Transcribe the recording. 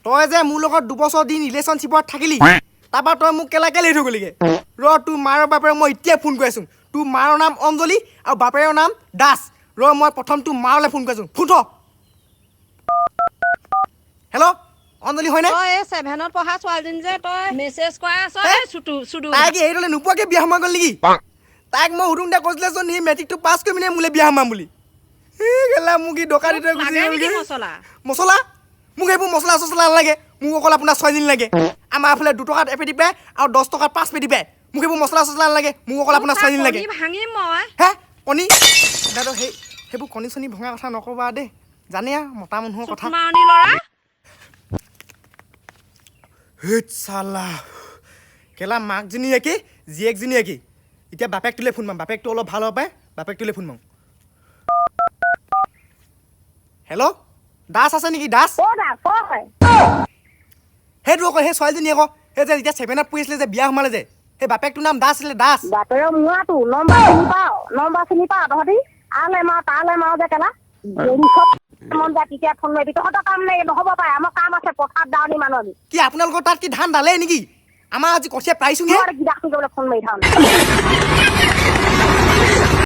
তই যে মোৰ লগত 2 বছৰ দিন ৰিলেশ্যনশ্বিপত থাকিলি তাৰপৰা তই মোক কেলা কেলে থৈ গ'লিগে ৰ তোৰ মাৰৰ বাপেৰে মই এতিয়া ফোন কৰি আছোঁ তোৰ মাৰৰ নাম অঞ্জলি আৰু বাপেৰৰ নাম দাস ৰ মই প্ৰথম তোৰ মাৰলৈ ফোন কৰি আছোঁ ফোন থ হেল্ল' অঞ্জলি হয়নে তই 7ত পঢ়া ছোৱালীজনী যে তই মেছেজ কৰা আছ চুডু তাইক এইডালে নোপোৱাকৈ বিয়া সোমাই গ'ল নেকি তাইক মই সুধোঁতে কৈছিলেচোন সি মেট্ৰিকটো পাছ কৰি পিনে মোলৈ বিয়া সোমাম বুলি কেলা মোক কি দোকানী থৈ গুচি গ'লগৈ মছলা মোক এইবোৰ মছলা চছলা নালাগে মোক অকল আপোনাৰ 6 দিন লাগে আমাৰ এইফালে 2 টকাত এপেটি পায় আৰু 10 টকাত 5 পেটি পায় মোক এইবোৰ মছলা চছলা নালাগে মোক অকল আপোনাৰ 6 দিন লাগে ভাঙিম মই হে কণী দাদা সেইবোৰ কণী চণী ভঙা কথা নকবা দেই জানে মতা মানুহৰ কথা হেত চালা কেলা মাকজনী একে জীয়েকজনী একে এতিয়া বাপেকটোলৈ ফোন মাৰিম বাপেকটো অলপ ভাল হ'ব পায় বাপেকটোলৈ ফোন মাৰোঁ হেল্ল' দাস আছে নেকি দাস সেইটো আকৌ সেই ছোৱালীজনী আকৌ সেই যে এতিয়া 7ত পঢ়ি আছিলে যে বিয়া সোমালে যে সেই বাপেকটোৰ নাম দাস আছিলে দাস বাপেৰৰ মুৱাটো নম্বৰ চিনি পাওঁ তহঁতি আলে মাৰ তালে মাৰ যে কেলা মন যায় তেতিয়া ফোন মাৰিবি তহঁতৰ কাম নাই নহ'ব পাৰে আমাৰ কাম আছে পথাৰত দাৱনী মানুহ আমি কি আপোনালোকৰ তাত কি ধান ডালে নেকি আমাৰ আজি কঠীয়া পাইছোঁহে ফোন মাৰি থাওঁ